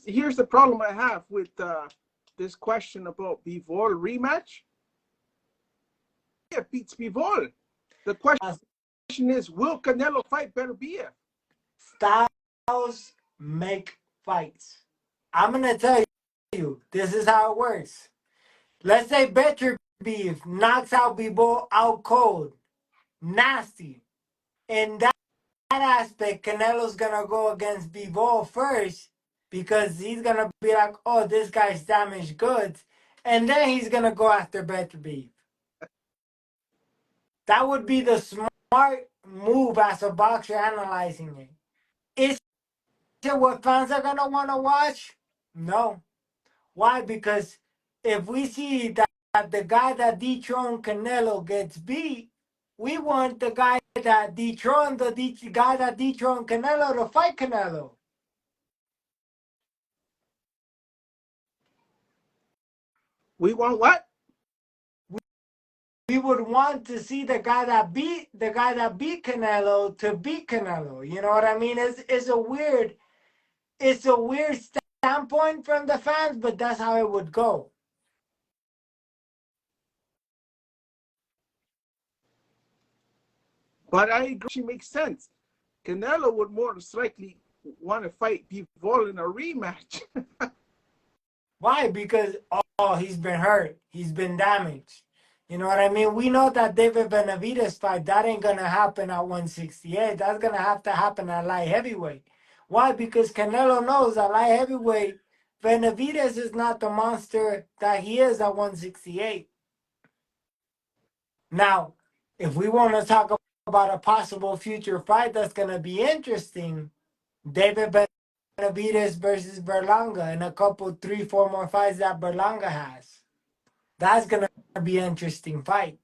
here's the problem I have with this question about Bivol rematch. It beats Bivol. The question is, will Canelo fight Beterbiev? Styles make fights. I'm going to tell you, this is how it works. Let's say Beterbiev knocks out Bivol out cold. Nasty. In that aspect, Canelo's going to go against Bivol first because he's going to be like, oh, this guy's damaged goods. And then he's going to go after Beterbiev. That would be the smart move as a boxer analyzing it. Is it what fans are going to want to watch? No. Why? Because if we see that the guy that dethroned Canelo gets beat, we want the guy that dethroned the guy that dethroned Canelo to fight Canelo. We want what? We would want to see the guy that beat Canelo to beat Canelo. You know what I mean? It's a weird standpoint from the fans, but that's how it would go. But I agree, she makes sense. Canelo would more likely want to fight Bivol in a rematch. Why? Because, oh, he's been hurt. He's been damaged. You know what I mean? We know that David Benavidez fight, that ain't going to happen at 168. That's going to have to happen at light heavyweight. Why? Because Canelo knows at light heavyweight, Benavidez is not the monster that he is at 168. Now, if we want to talk about a possible future fight that's going to be interesting, David Benavidez versus Berlanga and a couple, 3-4 more fights that Berlanga has. That's going to be an interesting fight.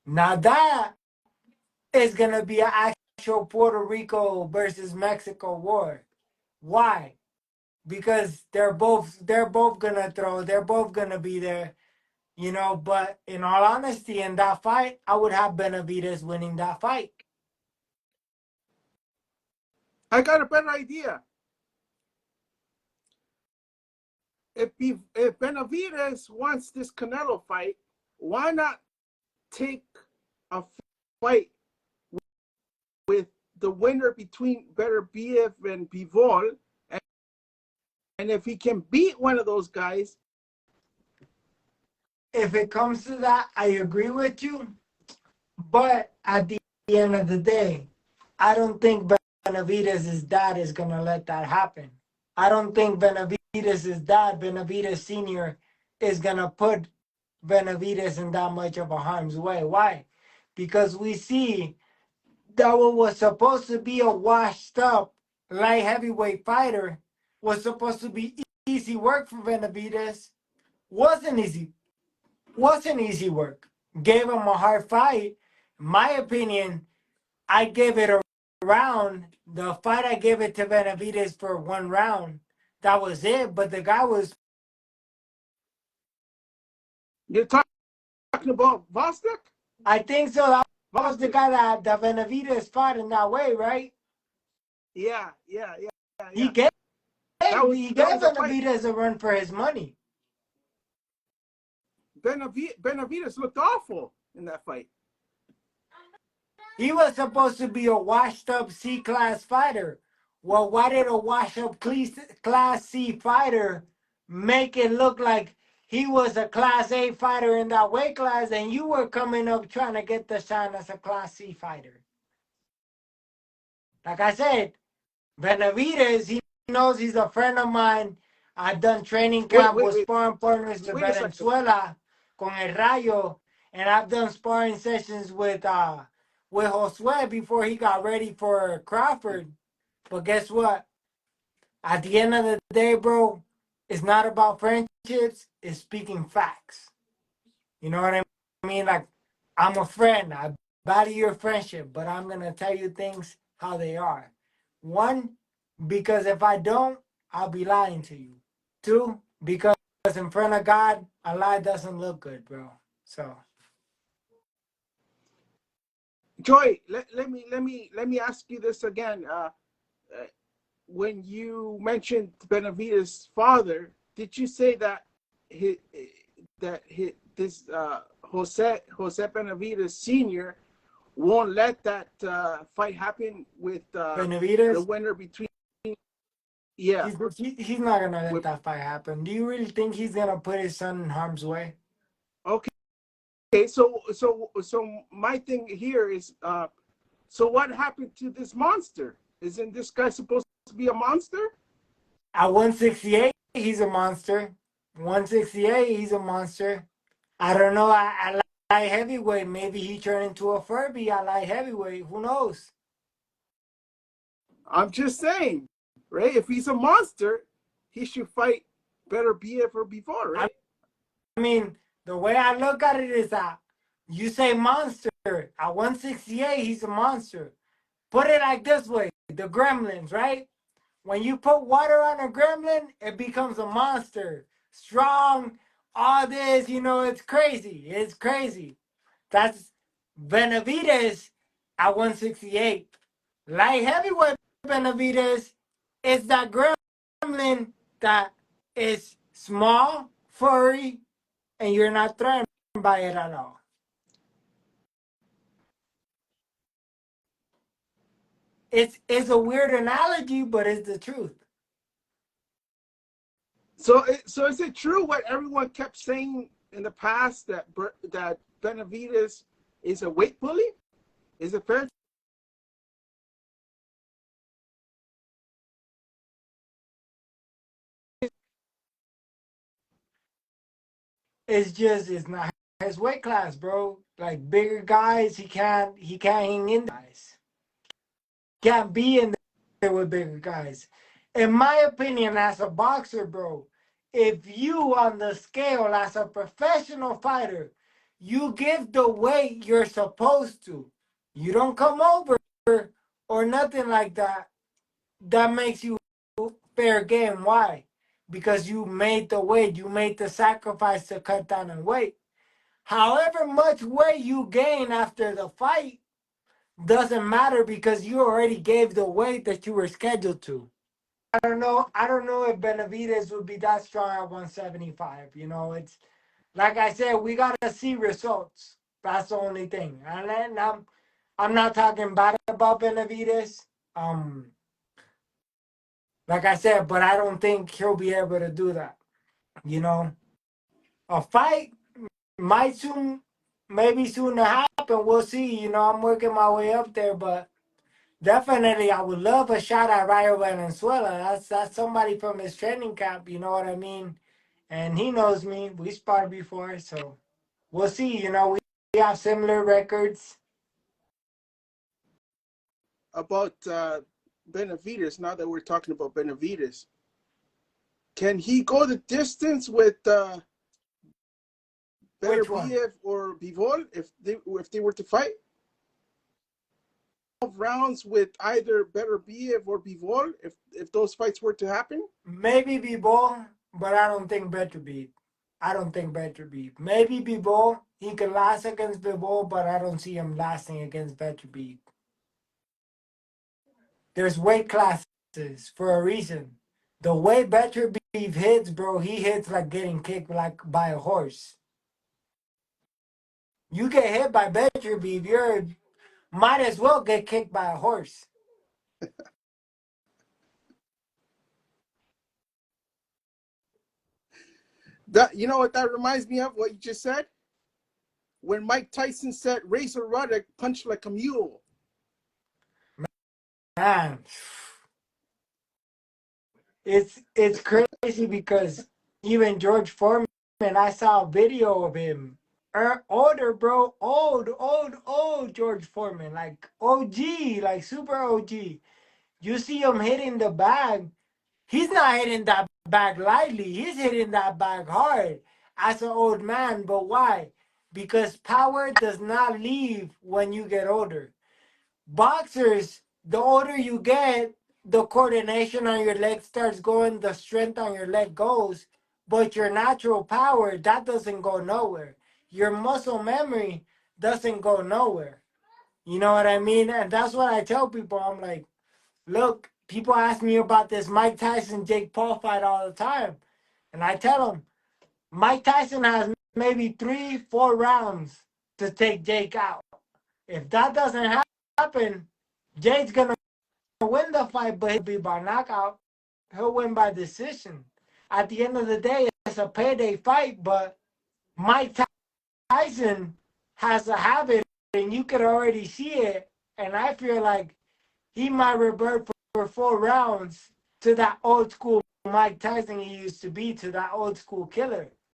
Now that is going to be an actual Puerto Rico versus Mexico war. Why? Because they're both going to throw. They're both going to be there. You know, but in all honesty, in that fight, I would have Benavidez winning that fight. I got a better idea. If Benavidez wants this Canelo fight, why not take a fight with the winner between Beterbiev and Bivol, and if he can beat one of those guys. If it comes to that, I agree with you. But at the end of the day, I don't think Benavidez's dad is going to let that happen. I don't think Benavidez's dad, Benavidez Sr., is going to put Benavidez in that much of a harm's way. Why? Because we see that what was supposed to be a washed up light heavyweight fighter was supposed to be easy work for Benavidez. Wasn't easy work. Gave him a hard fight. In my opinion, I gave it a round. The fight, I gave it to Benavidez for 1 round. That was it. But the guy was... You're talking about Vostok? I think so. That was the guy that Benavidez fought in that way, right? Yeah. He gave Benavidez a run for his money. Benavidez looked awful in that fight. He was supposed to be a washed-up C-class fighter. Well, why did a washed-up Class C fighter make it look like he was a Class A fighter in that weight class, and you were coming up trying to get the shine as a Class C fighter? Like I said, Benavidez, he knows he's a friend of mine. I've done training camp with sparring partners with Venezuela, con El Rayo, and I've done sparring sessions with Josue before he got ready for Crawford. But guess what? At the end of the day, bro, it's not about friendships. It's speaking facts. You know what I mean? Like, I'm a friend. I value your friendship, but I'm going to tell you things how they are. 1, because if I don't, I'll be lying to you. 2, because in front of God, a lie doesn't look good, bro. So, Joey, let me ask you this again. when you mentioned Benavides' father, did you say that this Jose Benavides Senior won't let that fight happen with the Benavides, winner between? Yeah. he's not gonna let With, that fight happen. Do you really think he's gonna put his son in harm's way? okay. Okay. So my thing here is, so what happened to this monster? Isn't this guy supposed to be a monster? At 168, he's a monster. 168, he's a monster. I don't know. I light heavyweight. Maybe he turned into a Furby. I light heavyweight. Who knows? I'm just saying, right? If he's a monster, he should fight better BF or before, I right? mean, the way I look at it is that you say monster. At 168, he's a monster. Put it like this way: the gremlins, right? When you put water on a gremlin, it becomes a monster. Strong, all this, it's crazy. It's crazy. That's Benavides at 168. Light heavyweight Benavides is that gremlin that is small, furry, and you're not threatened by it at all. It's a weird analogy, but it's the truth. So is it true what everyone kept saying in the past that Benavides is a weight bully? Is it fair? It's not his weight class, bro. Like bigger guys, he can't hang in guys. Can't be in there with bigger guys. In my opinion, as a boxer, bro, if you on the scale as a professional fighter, you give the weight you're supposed to. You don't come over or nothing like that. That makes you fair game. Why? Because you made the weight, you made the sacrifice to cut down on weight. However much weight you gain after the fight doesn't matter because you already gave the weight that you were scheduled to. I don't know if Benavides would be that strong at 175. It's like I said, we gotta see results. That's the only thing. And then I'm not talking bad about Benavides. Like I said, but I don't think he'll be able to do that. You know, a fight might soon, maybe soon to happen. We'll see. I'm working my way up there, but definitely I would love a shot at Rayo Valenzuela. That's somebody from his training camp. You know what I mean? And he knows me. We sparred before, so we'll see. We have similar records. About Benavides, now that we're talking about Benavides, can he go the distance with Better Which one? BF or Bivol if they were to fight? 12 rounds with either Better BF or Bivol if those fights were to happen? Maybe Bebo, but I don't think better beat. I don't think better beat. Maybe Bebo, he can last against Bebo, but I don't see him lasting against better beat. There's weight classes for a reason. The way better beef hits, bro, he hits like getting kicked like by a horse. You get hit by better beef, you might as well get kicked by a horse. That, you know what that reminds me of? What you just said? When Mike Tyson said Razor Ruddock punched like a mule. Man, it's crazy because even George Foreman, I saw a video of him. Older, bro, old George Foreman, like OG, like super OG. You see him hitting the bag. He's not hitting that bag lightly. He's hitting that bag hard as an old man. But why? Because power does not leave when you get older. Boxers, the older you get, the coordination on your leg starts going, the strength on your leg goes, but your natural power, that doesn't go nowhere. Your muscle memory doesn't go nowhere. You know what I mean? And that's what I tell people. I'm like, look, people ask me about this Mike Tyson Jake Paul fight all the time, and I tell them Mike Tyson has maybe 3-4 rounds to take Jake out. If that doesn't happen, Jake's gonna win the fight, but he'll be by knockout. He'll win by decision. At the end of the day, it's a payday fight, but Mike Tyson has a habit, and you could already see it. And I feel like he might revert for 4 rounds to that old school Mike Tyson he used to be, to that old school killer.